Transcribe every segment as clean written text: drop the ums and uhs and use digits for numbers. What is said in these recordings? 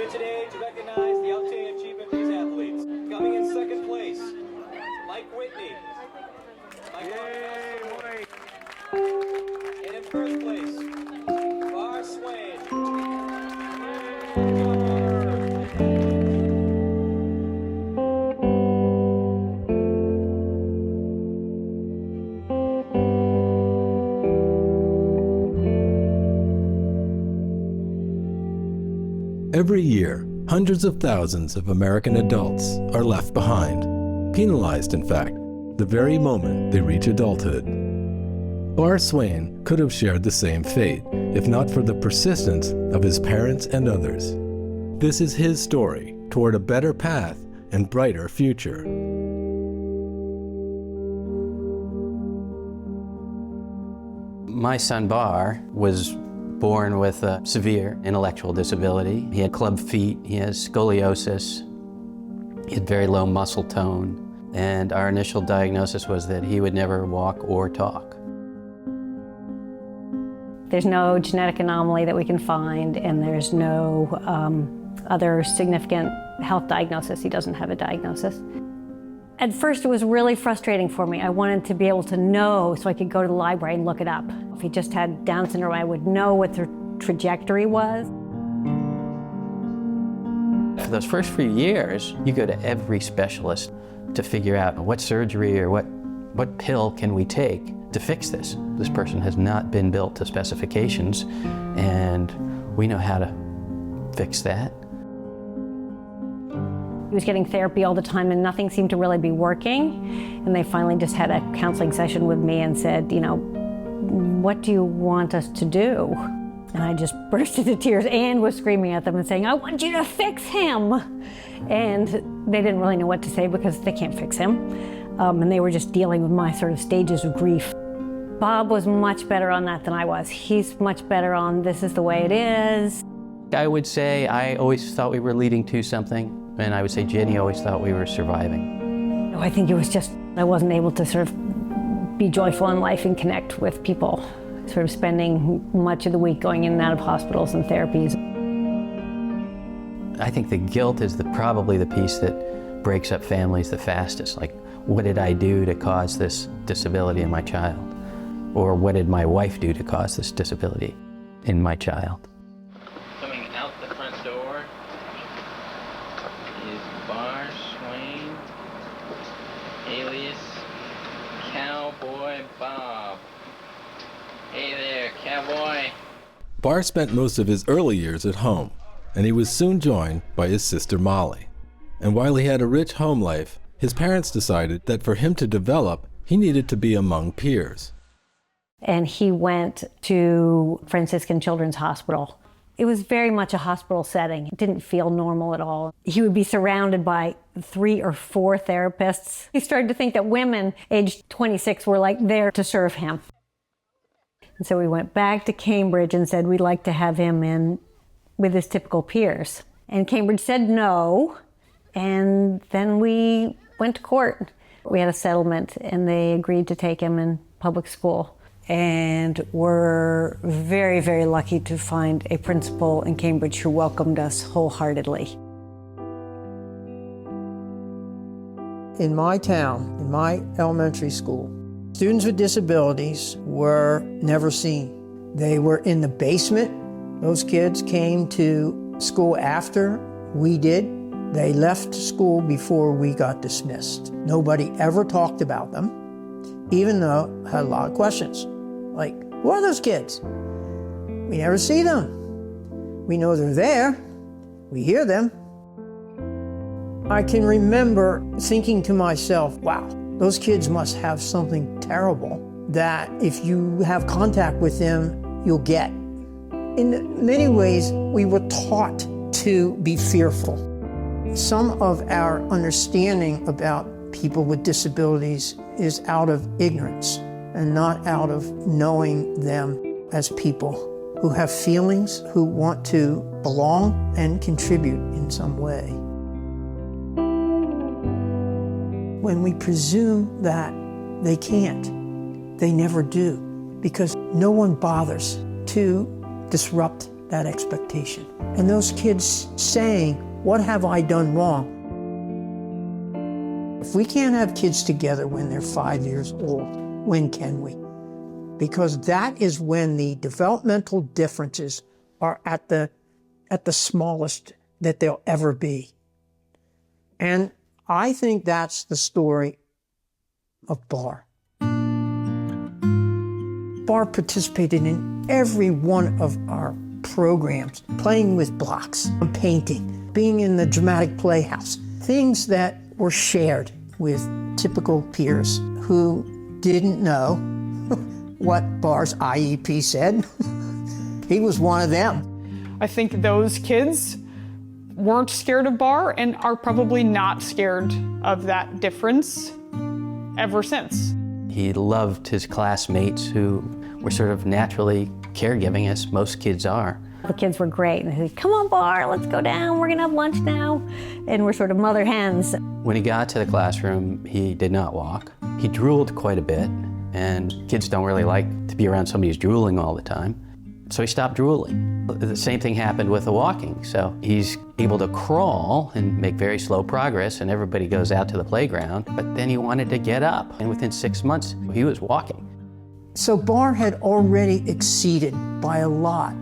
here today to recognize the outstanding achievement of these athletes. Coming in second place, Mike Whitney. And in first place, Bar Swain. Every year, hundreds of thousands of American adults are left behind, penalized in fact, the very moment they reach adulthood. Bar Swain could have shared the same fate, if not for the persistence of his parents and others. This is his story toward a better path and brighter future. My son Bar was born with a severe intellectual disability. He had club feet, he has scoliosis, he had very low muscle tone, and our initial diagnosis was that he would never walk or talk. There's no genetic anomaly that we can find, and there's no other significant health diagnosis. He doesn't have a diagnosis. At first, it was really frustrating for me. I wanted to be able to know so I could go to the library and look it up. If he just had Down syndrome, I would know what the trajectory was. For those first few years, you go to every specialist to figure out what surgery or what pill can we take to fix this. This person has not been built to specifications, and we know how to fix that. He was getting therapy all the time and nothing seemed to really be working. And they finally just had a counseling session with me and said, you know, what do you want us to do? And I just burst into tears and was screaming at them and saying, I want you to fix him. And they didn't really know what to say because they can't fix him. And they were just dealing with my sort of stages of grief. Bob was much better on that than I was. He's much better on this is the way it is. I would say I always thought we were leading to something. And I would say Jenny always thought we were surviving. I think it was just, I wasn't able to sort of be joyful in life and connect with people, sort of spending much of the week going in and out of hospitals and therapies. I think the guilt is probably the piece that breaks up families the fastest. Like, what did I do to cause this disability in my child? Or what did my wife do to cause this disability in my child? Coming out the front door is Bar Swain, alias Cowboy Bob. Hey there, cowboy. Bar spent most of his early years at home, and he was soon joined by his sister Molly. And while he had a rich home life, his parents decided that for him to develop, he needed to be among peers. And he went to Franciscan Children's Hospital. It was very much a hospital setting. It didn't feel normal at all. He would be surrounded by 3 or 4 therapists. He started to think that women aged 26 were like there to serve him. And so we went back to Cambridge and said we'd like to have him in with his typical peers. And Cambridge said no, and then we went to court. We had a settlement and they agreed to take him in public school. And we're very, very lucky to find a principal in Cambridge who welcomed us wholeheartedly. In my town, in my elementary school, students with disabilities were never seen. They were in the basement. Those kids came to school after we did. They left school before we got dismissed. Nobody ever talked about them, even though I had a lot of questions. Like, who are those kids? We never see them. We know they're there. We hear them. I can remember thinking to myself, wow, those kids must have something terrible that if you have contact with them, you'll get. In many ways, we were taught to be fearful. Some of our understanding about people with disabilities is out of ignorance and not out of knowing them as people who have feelings, who want to belong and contribute in some way. When we presume that they can't, they never do, because no one bothers to disrupt that expectation. And those kids saying, what have I done wrong? If we can't have kids together when they're 5 years old, when can we? Because that is when the developmental differences are at the smallest that they'll ever be. And I think that's the story of Bar. Bar participated in every one of our programs, playing with blocks, painting, being in the dramatic playhouse, things that were shared with typical peers who didn't know what Bar's IEP said. He was one of them. I think those kids weren't scared of Bar and are probably not scared of that difference ever since. He loved his classmates who were sort of naturally caregiving, as most kids are. The kids were great, and they'd say, come on, Bar, let's go down, we're gonna have lunch now. And we're sort of mother hens. When he got to the classroom, he did not walk. He drooled quite a bit, and kids don't really like to be around somebody who's drooling all the time. So he stopped drooling. The same thing happened with the walking. So he's able to crawl and make very slow progress, and everybody goes out to the playground, but then he wanted to get up, and within 6 months, he was walking. So Bar had already exceeded by a lot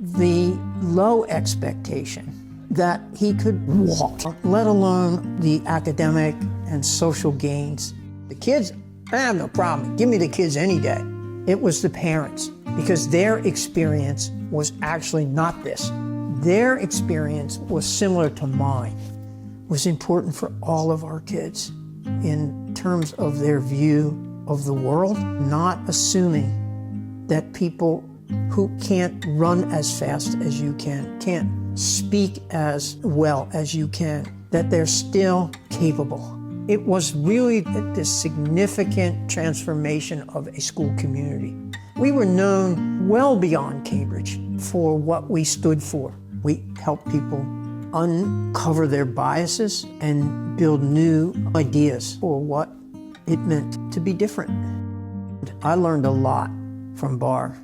the low expectation that he could walk, let alone the academic and social gains. The kids, I have no problem. Give me the kids any day. It was the parents, because their experience was actually not this. Their experience was similar to mine. It was important for all of our kids in terms of their view of the world, not assuming that people who can't run as fast as you can, can't speak as well as you can, that they're still capable. It was really this significant transformation of a school community. We were known well beyond Cambridge for what we stood for. We helped people uncover their biases and build new ideas for what it meant to be different. I learned a lot from Bar.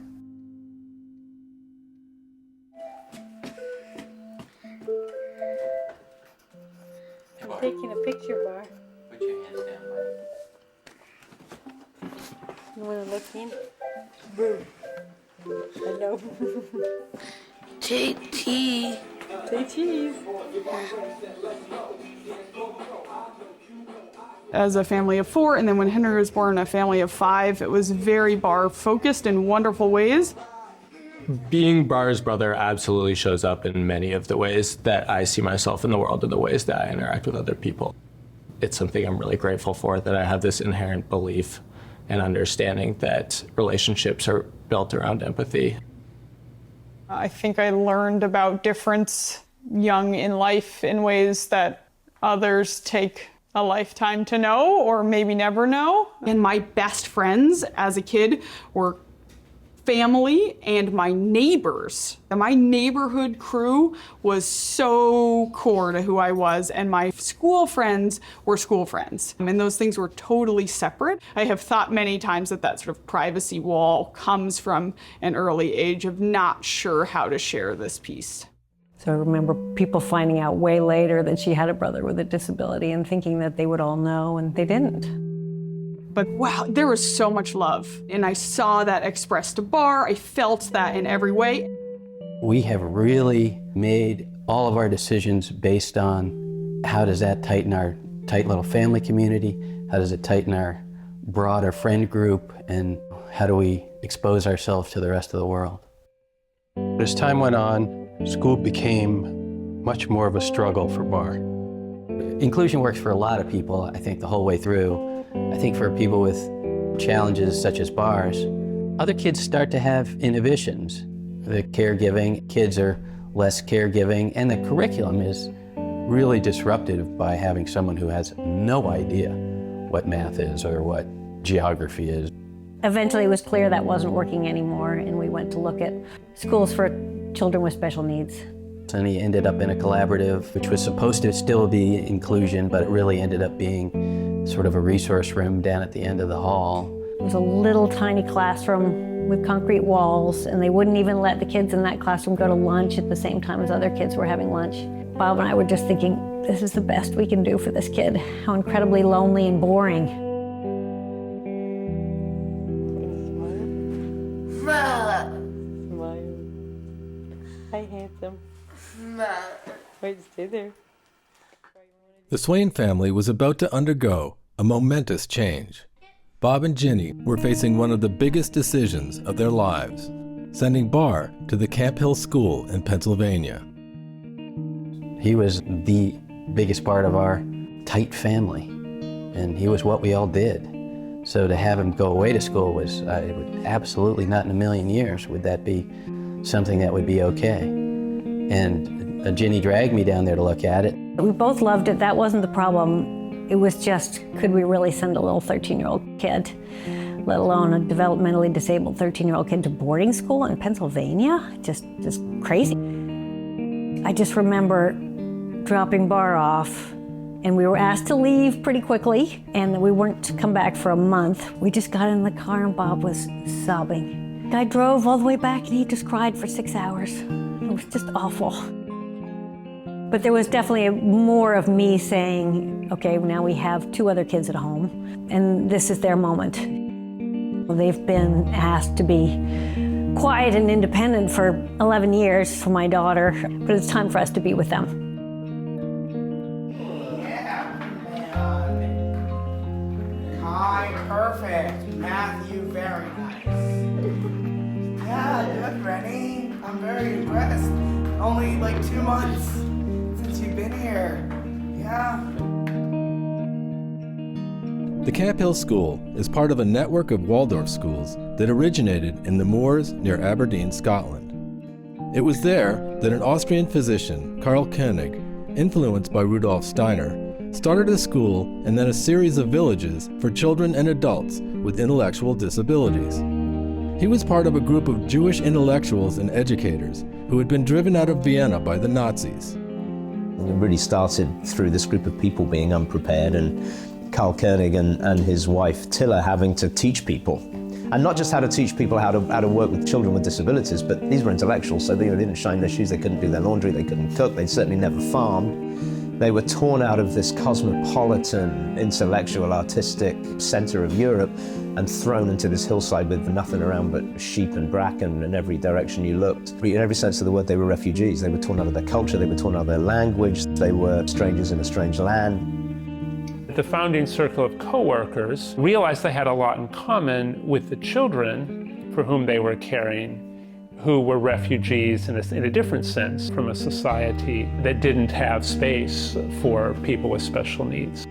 I'm taking a picture, Bar. Put your hands down. You want to look in? Boo. Hello. JT. Say cheese. As a family of 4, and then when Henry was born, a family of 5, it was very Bar-focused in wonderful ways. Being Bar's brother absolutely shows up in many of the ways that I see myself in the world and the ways that I interact with other people. It's something I'm really grateful for, that I have this inherent belief and understanding that relationships are built around empathy. I think I learned about difference young in life in ways that others take a lifetime to know or maybe never know. And my best friends as a kid were family and my neighbors. My neighborhood crew was so core to who I was, and my school friends were school friends. And those things were totally separate. I have thought many times that that sort of privacy wall comes from an early age of not sure how to share this piece. So I remember people finding out way later that she had a brother with a disability and thinking that they would all know, and they didn't. But wow, there was so much love, and I saw that expressed to Bar. I felt that in every way. We have really made all of our decisions based on how does that tighten our tight little family community, how does it tighten our broader friend group, and how do we expose ourselves to the rest of the world. As time went on, school became much more of a struggle for Bar. Inclusion works for a lot of people, I think, the whole way through. I think for people with challenges such as Bar's, other kids start to have inhibitions. The caregiving, kids are less caregiving, and the curriculum is really disrupted by having someone who has no idea what math is or what geography is. Eventually it was clear that wasn't working anymore, and we went to look at schools for children with special needs. And he ended up in a collaborative, which was supposed to still be inclusion, but it really ended up being sort of a resource room down at the end of the hall. It was a little tiny classroom with concrete walls, and they wouldn't even let the kids in that classroom go to lunch at the same time as other kids were having lunch. Bob and I were just thinking, this is the best we can do for this kid. How incredibly lonely and boring. Hi, handsome. Wait, stay there. The Swain family was about to undergo a momentous change. Bob and Ginny were facing one of the biggest decisions of their lives, sending Bar to the Camp Hill School in Pennsylvania. He was the biggest part of our tight family, and he was what we all did. So to have him go away to school was, it would absolutely not in a million years would that be something that would be okay. And Ginny dragged me down there to look at it. We both loved it. That wasn't the problem. It was just, could we really send a little 13-year-old kid, let alone a developmentally disabled 13-year-old kid, to boarding school in Pennsylvania? Just crazy. I just remember dropping Bar off, and we were asked to leave pretty quickly, and we weren't to come back for a month. We just got in the car, and Bob was sobbing. I drove all the way back, and he just cried for 6 hours. It was just awful. But there was definitely more of me saying, okay, now we have 2 other kids at home, and this is their moment. They've been asked to be quiet and independent for 11 years for my daughter, but it's time for us to be with them. Hi, perfect. Matthew, very nice. Yeah, good, Rennie. I'm very impressed. Only like 2 months since you've been here. Yeah. The Camp Hill School is part of a network of Waldorf schools that originated in the moors near Aberdeen, Scotland. It was there that an Austrian physician, Karl Koenig, influenced by Rudolf Steiner, started a school and then a series of villages for children and adults with intellectual disabilities. He was part of a group of Jewish intellectuals and educators who had been driven out of Vienna by the Nazis. It really started through this group of people being unprepared, and Karl Koenig and his wife Tilla having to teach people. And not just how to teach people how to work with children with disabilities, but these were intellectuals, so they didn't shine their shoes, they couldn't do their laundry, they couldn't cook, they certainly never farmed. They were torn out of this cosmopolitan, intellectual, artistic center of Europe and thrown into this hillside with nothing around but sheep and bracken in every direction you looked. In every sense of the word, they were refugees. They were torn out of their culture, they were torn out of their language, they were strangers in a strange land. The founding circle of co-workers realized they had a lot in common with the children for whom they were caring, who were refugees in a different sense from a society that didn't have space for people with special needs.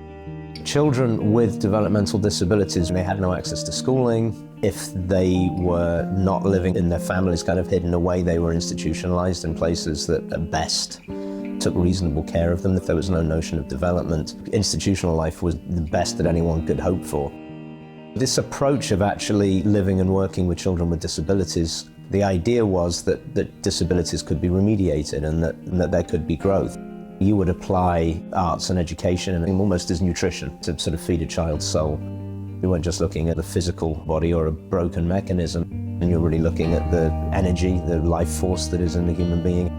Children with developmental disabilities, they had no access to schooling. If they were not living in their families, kind of hidden away, they were institutionalized in places that at best took reasonable care of them. If there was no notion of development, institutional life was the best that anyone could hope for. This approach of actually living and working with children with disabilities, the idea was that disabilities could be remediated and that there could be growth. You would apply arts and education and almost as nutrition to sort of feed a child's soul. You weren't just looking at the physical body or a broken mechanism, and you're really looking at the energy, the life force that is in the human being.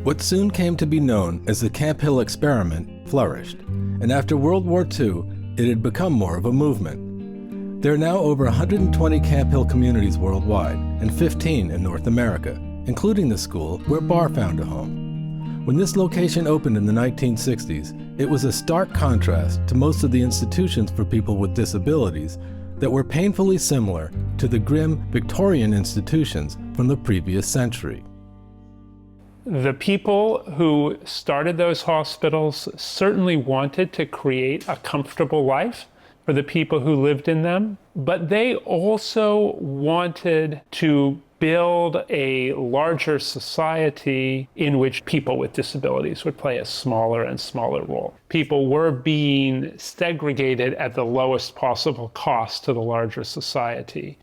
What soon came to be known as the Camp Hill experiment flourished, and after World War II, it had become more of a movement. There are now over 120 Camp Hill communities worldwide and 15 in North America, including the school where Bar found a home. When this location opened in the 1960s, it was a stark contrast to most of the institutions for people with disabilities that were painfully similar to the grim Victorian institutions from the previous century. The people who started those hospitals certainly wanted to create a comfortable life for the people who lived in them, but they also wanted to build a larger society in which people with disabilities would play a smaller and smaller role. People were being segregated at the lowest possible cost to the larger society.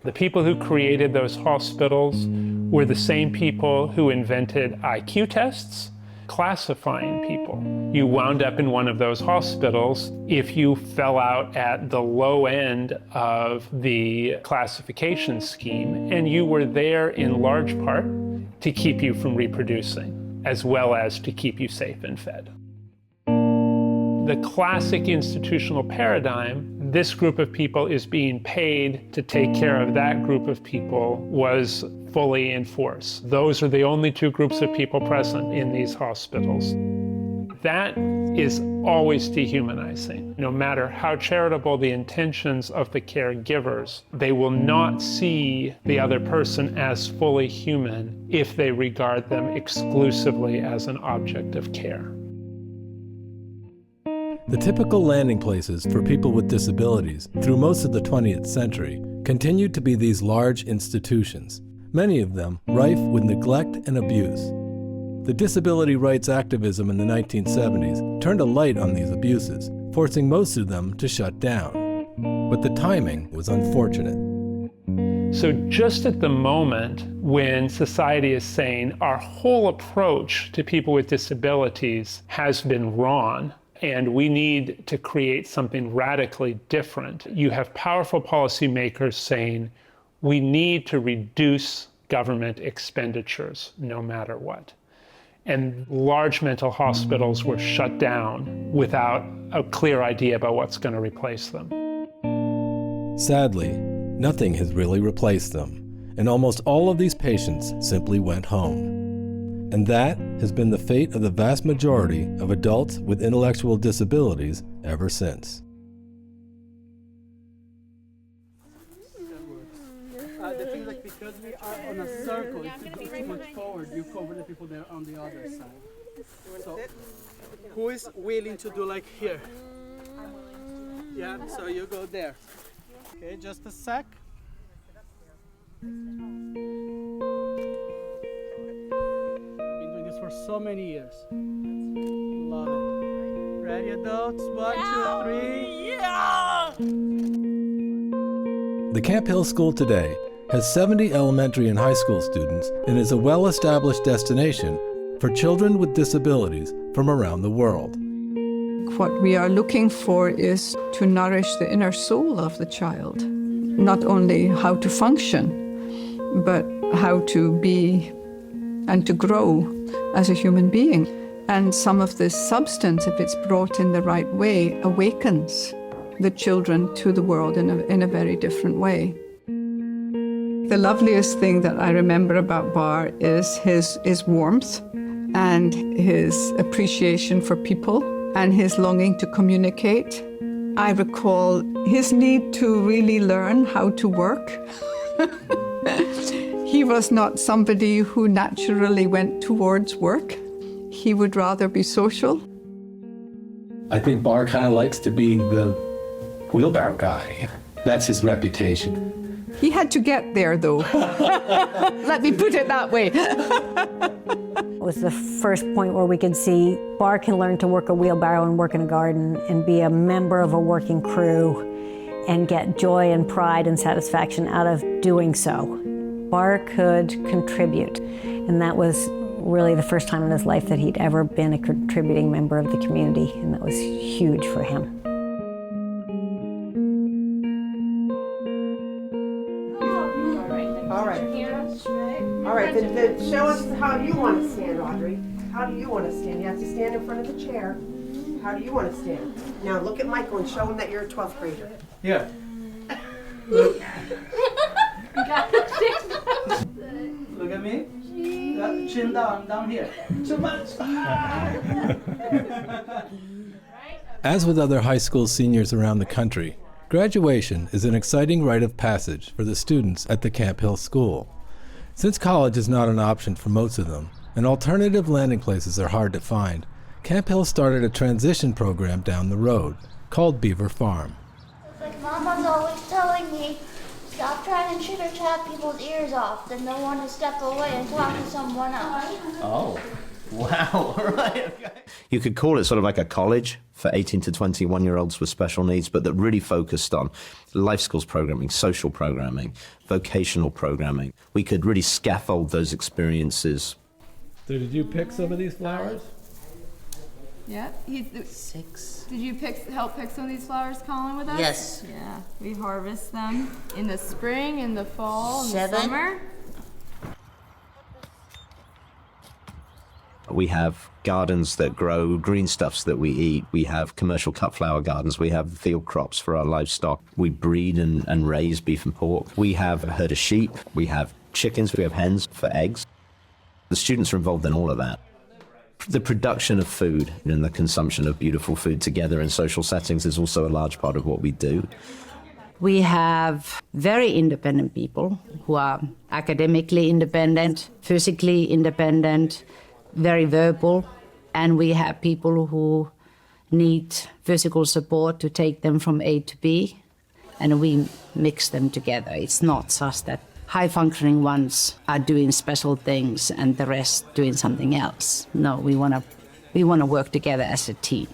The people who created those hospitals were the same people who invented IQ tests, classifying people. You wound up in one of those hospitals if you fell out at the low end of the classification scheme, and you were there in large part to keep you from reproducing, as well as to keep you safe and fed. The classic institutional paradigm, this group of people is being paid to take care of that group of people, was fully in force. Those are the only two groups of people present in these hospitals. That is always dehumanizing. No matter how charitable the intentions of the caregivers, they will not see the other person as fully human if they regard them exclusively as an object of care. The typical landing places for people with disabilities through most of the 20th century continued to be these large institutions, many of them rife with neglect and abuse. The disability rights activism in the 1970s turned a light on these abuses, forcing most of them to shut down. But the timing was unfortunate. So just at the moment when society is saying our whole approach to people with disabilities has been wrong, and we need to create something radically different, you have powerful policymakers saying we need to reduce government expenditures no matter what. And large mental hospitals were shut down without a clear idea about what's going to replace them. Sadly, nothing has really replaced them, and almost all of these patients simply went home. And that has been the fate of the vast majority of adults with intellectual disabilities ever since. The thing like because we are on a circle, if you go too much forward, you cover the people there on the other side. So, who is willing to do like here? Yeah, so you go there. Okay, just a sec. For so many years. Love it. Ready, adults? 1, 2, 3. Yeah! The Camp Hill School today has 70 elementary and high school students and is a well-established destination for children with disabilities from around the world. What we are looking for is to nourish the inner soul of the child. Not only how to function, but how to be and to grow as a human being. And some of this substance, if it's brought in the right way, awakens the children to the world in a very different way. The loveliest thing that I remember about Bar is his warmth and his appreciation for people and his longing to communicate. I recall his need to really learn how to work. He was not somebody who naturally went towards work. He would rather be social. I think Bar kind of likes to be the wheelbarrow guy. That's his reputation. He had to get there, though. Let me put it that way. It was the first point where we could see Bar can learn to work a wheelbarrow and work in a garden and be a member of a working crew and get joy and pride and satisfaction out of doing so. Bar could contribute, and that was really the first time in his life that he'd ever been a contributing member of the community, and that was huge for him. All right, then show us how you want to stand, Audrey. How do you want to stand? You have to stand in front of the chair. How do you want to stand? Now look at Michael and show him that you're a 12th grader. Here. Look. Look at me. Chin down here. Too much. As with other high school seniors around the country, graduation is an exciting rite of passage for the students at the Camp Hill School. Since college is not an option for most of them, and alternative landing places are hard to find, Camp Hill started a transition program down the road called Beaver Farm. Like Mama's always telling me, stop trying to chitter chat people's ears off, then they'll want to step away and talk to someone else. Oh, wow. Right. You could call it sort of like a college for 18 to 21-year-olds with special needs, but that really focused on life skills programming, social programming, vocational programming. We could really scaffold those experiences. So did you pick some of these flowers? Yep. 6. Did you help pick some of these flowers, Colin, with us? Yes. Yeah. We harvest them in the spring, in the fall, in 7. the summer. We have gardens that grow greenstuffs that we eat. We have commercial cut flower gardens. We have field crops for our livestock. We breed and raise beef and pork. We have a herd of sheep. We have chickens. We have hens for eggs. The students are involved in all of that. The production of food and the consumption of beautiful food together in social settings is also a large part of what we do. We have very independent people who are academically independent, physically independent, very verbal, and we have people who need physical support to take them from A to B, and we mix them together. It's not just that high-functioning ones are doing special things and the rest doing something else. No, we want to work together as a team.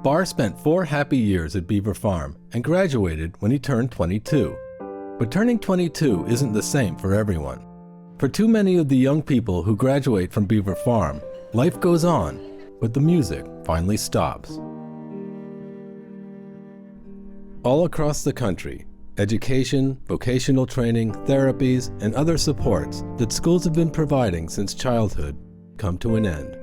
Barr spent 4 happy years at Beaver Farm and graduated when he turned 22. But turning 22 isn't the same for everyone. For too many of the young people who graduate from Beaver Farm, life goes on, but the music finally stops. All across the country, education, vocational training, therapies, and other supports that schools have been providing since childhood come to an end.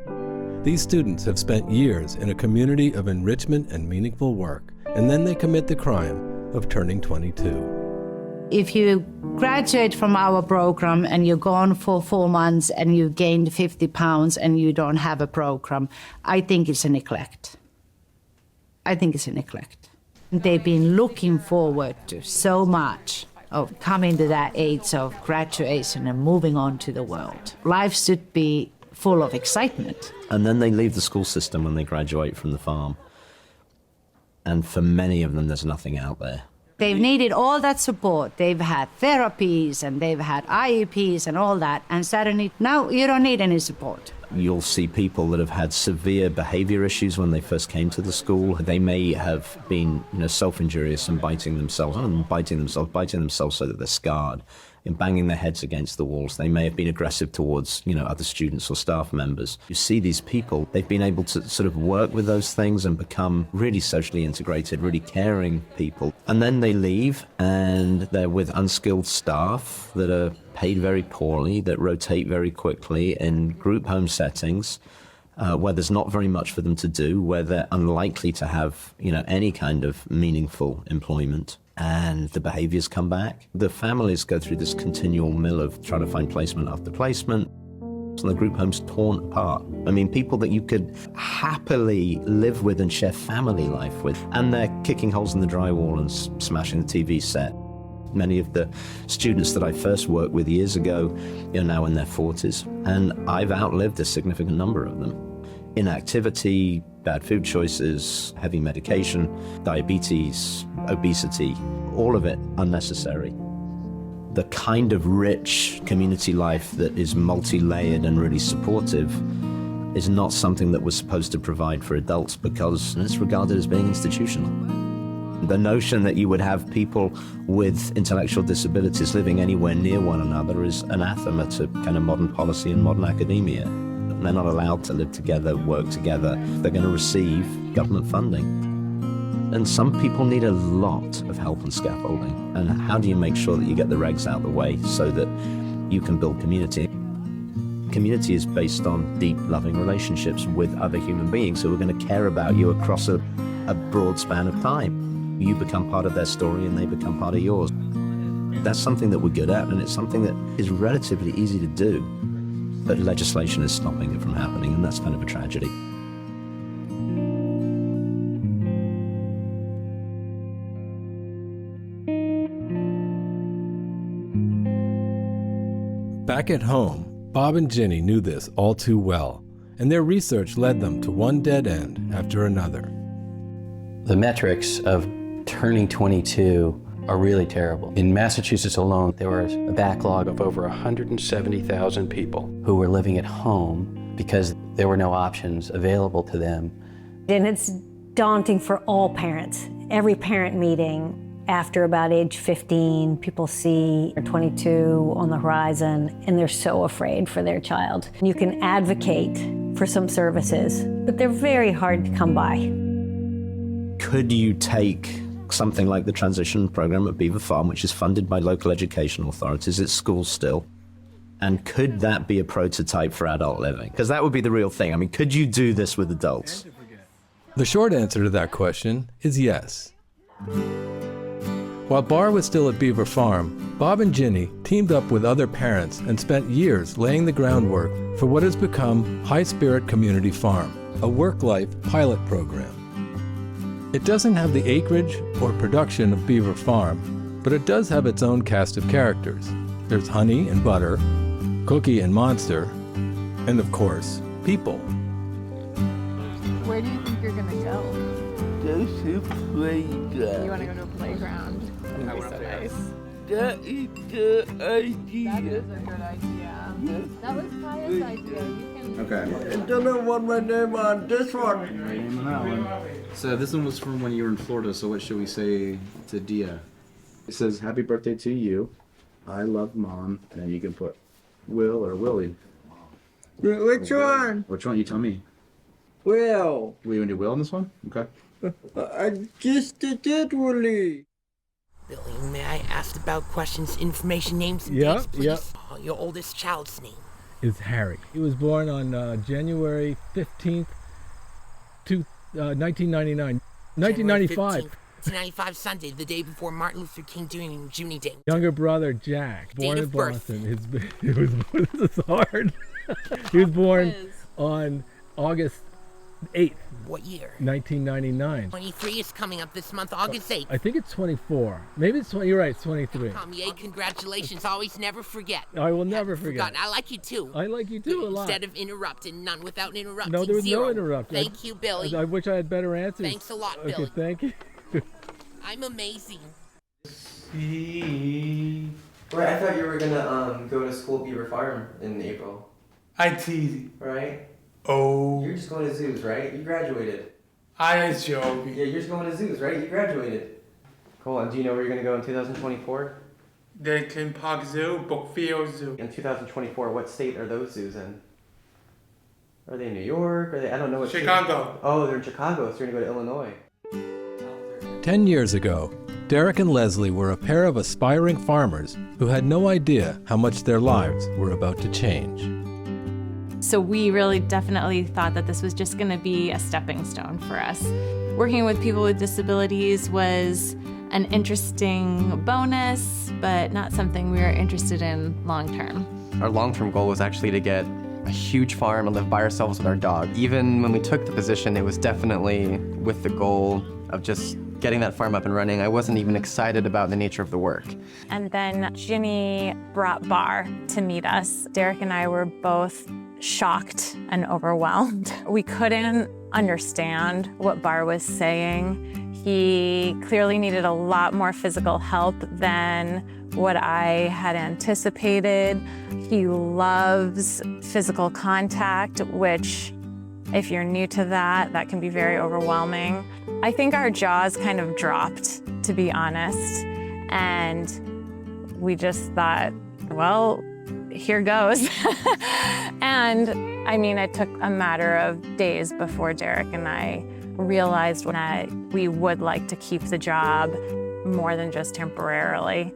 These students have spent years in a community of enrichment and meaningful work, and then they commit the crime of turning 22. If you graduate from our program and you're gone for 4 months and you gained 50 pounds and you don't have a program, I think it's a neglect. I think it's a neglect. They've been looking forward to so much of coming to that age of graduation and moving on to the world. Life should be full of excitement. And then they leave the school system when they graduate from the farm. And for many of them, there's nothing out there. They've needed all that support. They've had therapies and they've had IEPs and all that. And suddenly, now you don't need any support. You'll see people that have had severe behavior issues when they first came to the school. They may have been, self-injurious and biting themselves so that they're scarred, and banging their heads against the walls. They may have been aggressive towards, other students or staff members. You see these people, they've been able to sort of work with those things and become really socially integrated, really caring people. And then they leave and they're with unskilled staff that are paid very poorly, that rotate very quickly in group home settings, where there's not very much for them to do, where they're unlikely to have, any kind of meaningful employment. And the behaviors come back. The families go through this continual mill of trying to find placement after placement. And the group home's torn apart. I mean, people that you could happily live with and share family life with. And they're kicking holes in the drywall and smashing the TV set. Many of the students that I first worked with years ago are now in their 40s. And I've outlived a significant number of them. Inactivity, bad food choices, heavy medication, diabetes, obesity, all of it unnecessary. The kind of rich community life that is multi-layered and really supportive is not something that we're supposed to provide for adults because it's regarded as being institutional. The notion that you would have people with intellectual disabilities living anywhere near one another is anathema to kind of modern policy and modern academia. They're not allowed to live together, work together. They're going to receive government funding. And some people need a lot of help and scaffolding. And how do you make sure that you get the regs out of the way so that you can build community? Community is based on deep, loving relationships with other human beings who are going to care about you across a broad span of time. You become part of their story and they become part of yours. That's something that we're good at, and it's something that is relatively easy to do. But legislation is stopping it from happening, and that's kind of a tragedy. Back at home, Bob and Ginny knew this all too well, and their research led them to one dead end after another. The metrics of turning 22 are really terrible. In Massachusetts alone, there was a backlog of over 170,000 people who were living at home because there were no options available to them. And it's daunting for all parents. Every parent meeting after about age 15, people see 22 on the horizon and they're so afraid for their child. You can advocate for some services, but they're very hard to come by. Could you take something like the transition program at Beaver Farm, which is funded by local education authorities, it's schools still, and could that be a prototype for adult living? Because that would be the real thing. I mean, could you do this with adults? The short answer to that question is yes. While Bar was still at Beaver Farm, Bob and Ginny teamed up with other parents and spent years laying the groundwork for what has become High Spirit Community Farm, a work-life pilot program. It doesn't have the acreage or production of Beaver Farm, but it does have its own cast of characters. There's Honey and Butter, Cookie and Monster, and of course, people. Where do you think you're gonna go? Go to playground. You wanna go to a playground? That would be so nice. That is the idea. That is a good idea. That was Kaya's idea. You can. Okay. And then I want my name on this one. So this one was from when you were in Florida, so what should we say to Dia? It says, happy birthday to you. I love Mom. And then you can put Will or Willie. Which one? Which one? You tell me. Will. We want to do Will in this one? Okay. I just did, Willie. Billy, may I ask about questions, information, names, and Yeah, dates, please? yeah. Your oldest child's name. Is Harry. He was born on January 15th, 1999. 1995. 1995 Sunday, the day before Martin Luther King Jr. Day. Younger brother Jack, born Date in of birth. Boston. This is hard. He was born on August 8th. What year? 1999. 23 is coming up this month, August 8th. I think it's 24. Maybe it's 20. You're right. It's 23. Yay, congratulations. Always never forget. I will never forget. Forgotten. I like you too. I like you too a lot. Instead of interrupting, none without interrupting. No, there was Zero. no interrupt. Thank you, Billy. I wish I had better answers. Thanks a lot, Okay, Billy. thank you. I'm amazing. Right, I thought you were gonna go to school at Beaver Farm in April. I tease. Right? Oh. You're just going to zoos, right? You graduated. I was joking. Yeah, you're just going to zoos, right? You graduated. Cool. And do you know where you're gonna go in 2024? The Ken Park Zoo, Brookfield Zoo. In 2024, what state are those zoos in? Are they in New York? Are they? I don't know what. Chicago. State. Oh, they're in Chicago. So you're gonna go to Illinois. 10 years ago, Derek and Leslie were a pair of aspiring farmers who had no idea how much their lives were about to change. So we really definitely thought that this was just going to be a stepping stone for us. Working with people with disabilities was an interesting bonus, but not something we were interested in long term. Our long-term goal was actually to get a huge farm and live by ourselves with our dog. Even when we took the position, it was definitely with the goal of just getting that farm up and running. I wasn't even excited about the nature of the work. And then Ginny brought Bar to meet us. Derek and I were both shocked and overwhelmed. We couldn't understand what Bar was saying. He clearly needed a lot more physical help than what I had anticipated. He loves physical contact, which if you're new to that, that can be very overwhelming. I think our jaws kind of dropped, to be honest, and we just thought, well, here goes. And I mean, it took a matter of days before Derek and I realized that we would like to keep the job more than just temporarily.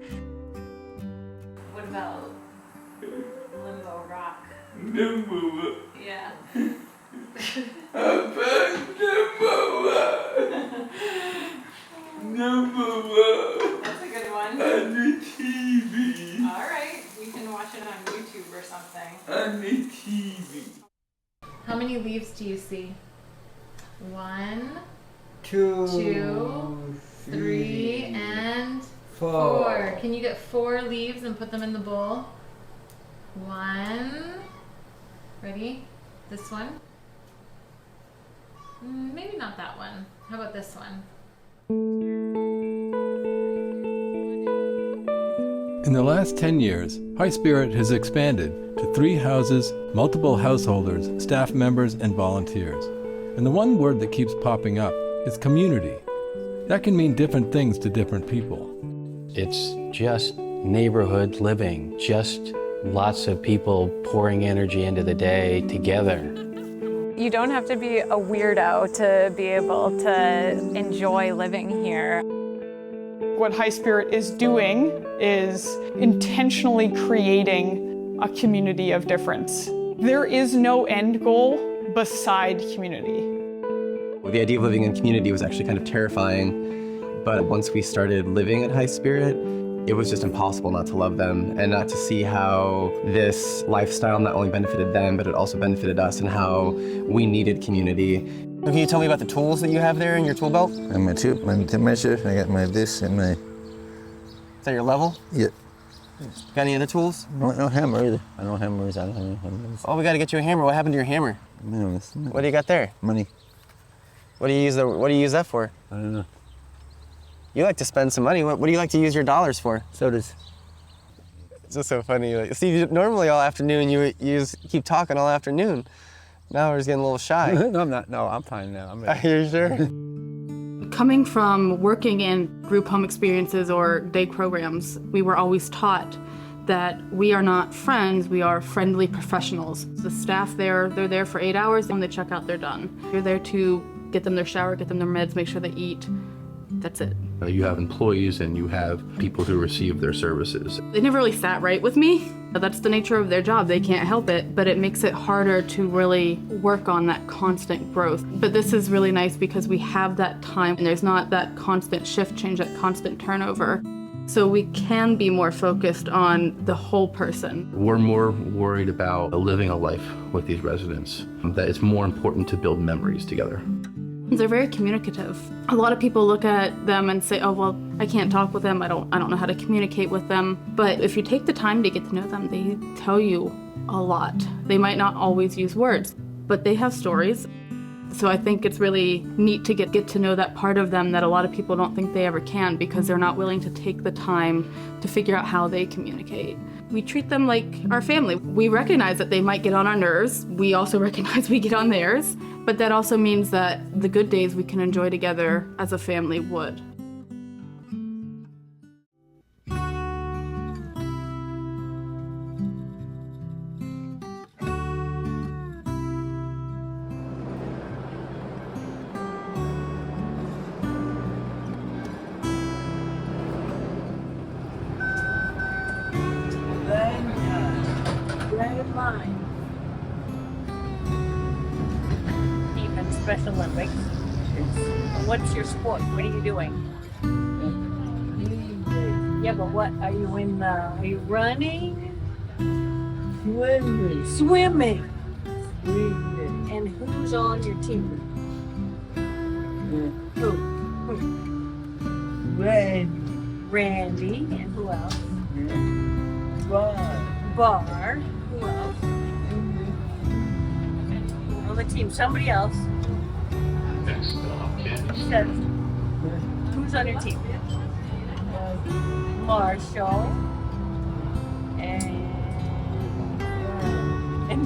What about Limbo Rock? Limbo Rock. Yeah. Number one. That's a good one. On the TV. All right, we can watch it on YouTube or something. On the TV. How many leaves do you see? 1, 2, 2, 3, and 4. Can you get 4 leaves and put them in the bowl? 1. Ready? This one? Maybe not that one. How about this one? In the last 10 years, High Spirit has expanded to 3 houses, multiple householders, staff members, and volunteers. And the one word that keeps popping up is community. That can mean different things to different people. It's just neighborhood living, just lots of people pouring energy into the day together. You don't have to be a weirdo to be able to enjoy living here. What High Spirit is doing is intentionally creating a community of difference. There is no end goal beside community. The idea of living in community was actually kind of terrifying, but once we started living at High Spirit, it was just impossible not to love them and not to see how this lifestyle not only benefited them, but it also benefited us and how we needed community. Can you tell me about the tools that you have there in your tool belt? And my tube, my tape measure, I got my this and my... Is that your level? Yeah. Got any other tools? No hammer either. I don't hammers, I don't have any hammers. Oh, we gotta get you a hammer. What happened to your hammer? What do you got there? Money. What do you use that for? I don't know. You like to spend some money. What do you like to use your dollars for? Sodas. It's just so funny. Like, Steve, normally all afternoon you keep talking all afternoon. Now we're just getting a little shy. No, I'm not. No, I'm fine now. Are you sure? Coming from working in group home experiences or day programs, we were always taught that we are not friends, we are friendly professionals. The staff there, they're there for 8 hours, when they check out, they're done. You're there to get them their shower, get them their meds, make sure they eat. That's it. You have employees and you have people who receive their services. They never really sat right with me. That's the nature of their job. They can't help it, but it makes it harder to really work on that constant growth. But this is really nice because we have that time and there's not that constant shift change, that constant turnover. So we can be more focused on the whole person. We're more worried about living a life with these residents, that it's more important to build memories together. They're very communicative. A lot of people look at them and say, oh, well, I can't talk with them. I don't know how to communicate with them. But if you take the time to get to know them, they tell you a lot. They might not always use words, but they have stories. So I think it's really neat to get to know that part of them that a lot of people don't think they ever can because they're not willing to take the time to figure out how they communicate. We treat them like our family. We recognize that they might get on our nerves. We also recognize we get on theirs. But that also means that the good days we can enjoy together as a family would. Right of mine. Special Olympics. What's your sport? What are you doing? Yeah, but what are you in? Are you running? Swimming. Swimming. And who's on your team? Who? Randy. And who else? Bar. Who else? On the team. Somebody else. Who's on your team? Marshall and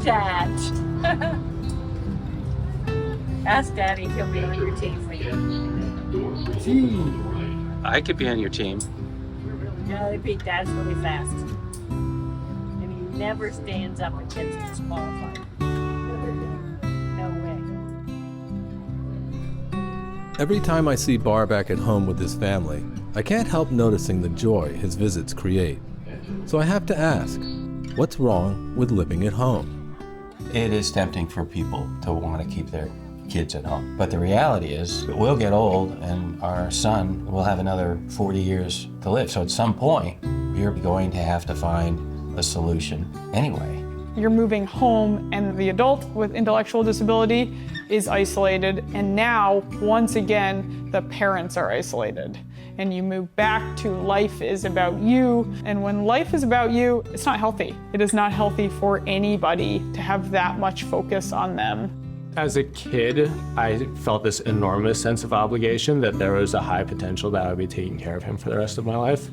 Dad. Ask Daddy if he'll be on your team for you. I could be on your team. Yeah, they beat Dad's really fast. And he never stands up and gets disqualified. No way. Every time I see Bar back at home with his family, I can't help noticing the joy his visits create. So I have to ask, what's wrong with living at home? It is tempting for people to want to keep their kids at home. But the reality is, we'll get old and our son will have another 40 years to live. So at some point, you're going to have to find a solution anyway. You're moving home and the adult with intellectual disability is isolated, and now, once again, the parents are isolated. And you move back to life is about you, and when life is about you, it's not healthy. It is not healthy for anybody to have that much focus on them. As a kid, I felt this enormous sense of obligation that there was a high potential that I would be taking care of him for the rest of my life.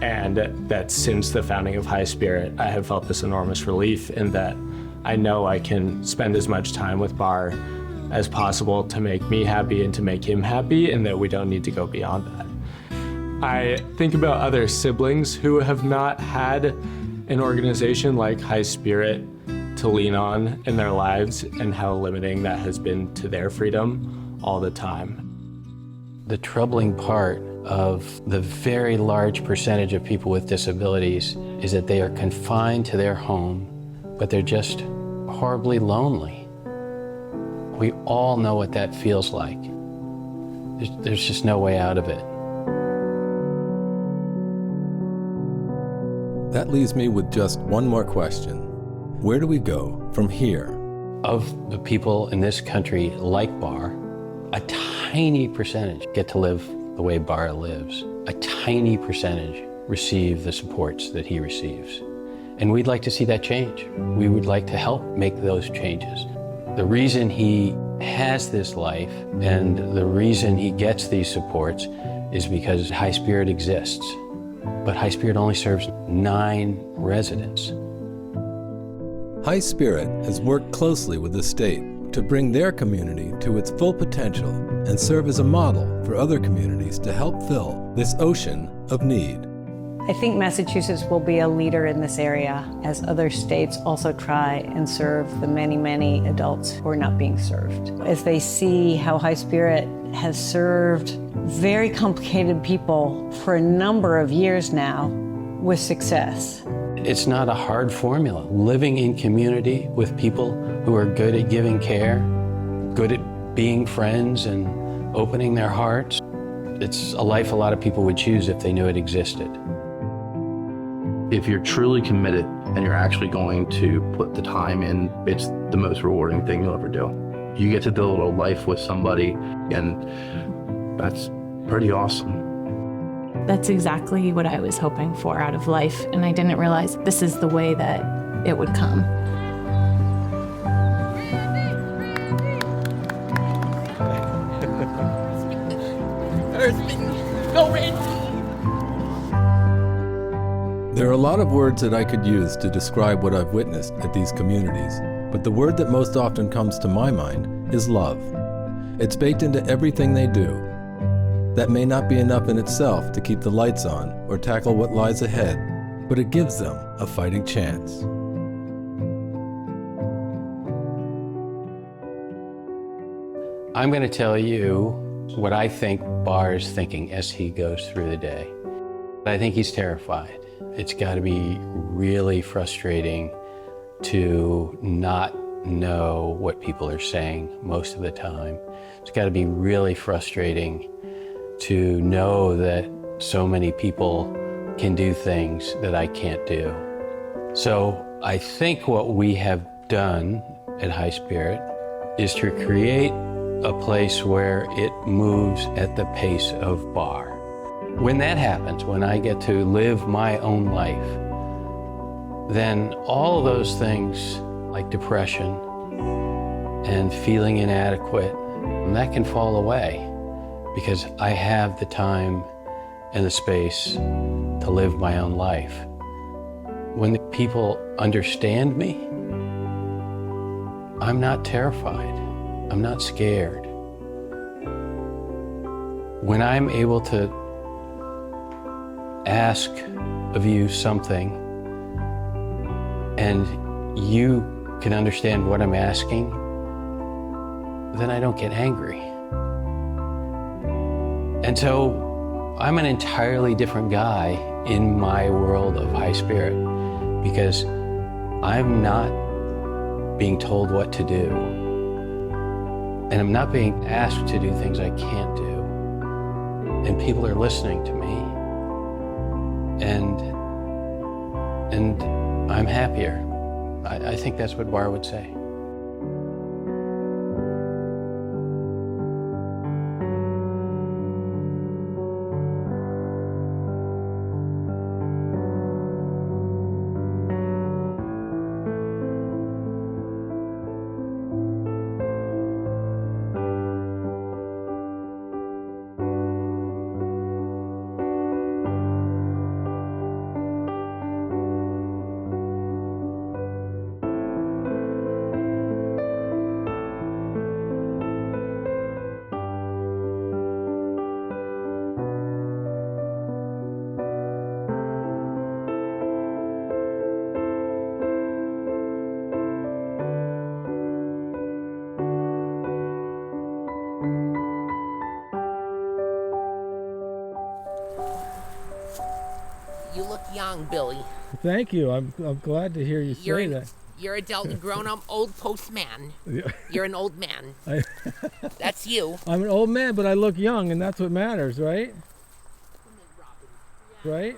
And that since the founding of High Spirit, I have felt this enormous relief in that I know I can spend as much time with Bar as possible to make me happy and to make him happy, and that we don't need to go beyond that. I think about other siblings who have not had an organization like High Spirit to lean on in their lives and how limiting that has been to their freedom all the time. The troubling part of the very large percentage of people with disabilities is that they are confined to their home, but they're just horribly lonely. We all know what that feels like. There's just no way out of it. That leaves me with just one more question. Where do we go from here? Of the people in this country like Bar, a tiny percentage get to live the way Bar lives. A tiny percentage receive the supports that he receives. And we'd like to see that change. We would like to help make those changes. The reason he has this life and the reason he gets these supports is because High Spirit exists. But High Spirit only serves 9 residents. High Spirit has worked closely with the state to bring their community to its full potential and serve as a model for other communities to help fill this ocean of need. I think Massachusetts will be a leader in this area as other states also try and serve the many, many adults who are not being served. As they see how High Spirit has served very complicated people for a number of years now with success. It's not a hard formula. Living in community with people who are good at giving care, good at being friends and opening their hearts, it's a life a lot of people would choose if they knew it existed. If you're truly committed and you're actually going to put the time in, it's the most rewarding thing you'll ever do. You get to build a life with somebody, and that's pretty awesome. That's exactly what I was hoping for out of life, and I didn't realize this is the way that it would come. Go Randy! There are a lot of words that I could use to describe what I've witnessed at these communities, but the word that most often comes to my mind is love. It's baked into everything they do. That may not be enough in itself to keep the lights on or tackle what lies ahead, but it gives them a fighting chance. I'm going to tell you what I think Bar is thinking as he goes through the day. I think he's terrified. It's got to be really frustrating to not know what people are saying most of the time. It's got to be really frustrating to know that so many people can do things that I can't do. So I think what we have done at High Spirit is to create a place where it moves at the pace of Bar. When that happens, when I get to live my own life, then all of those things like depression and feeling inadequate, that can fall away because I have the time and the space to live my own life. When the people understand me, I'm not terrified. I'm not scared. When I'm able to ask of you something and you can understand what I'm asking, then I don't get angry. And so I'm an entirely different guy in my world of High Spirit because I'm not being told what to do. And I'm not being asked to do things I can't do. And people are listening to me. And I'm happier. I think that's what Bar would say. You look young, Billy. Thank you. I'm glad to hear you You're say an, that. you're adult and grown up old postman. Yeah. You're an old man. That's you. I'm an old man, but I look young, and that's what matters, right? Right?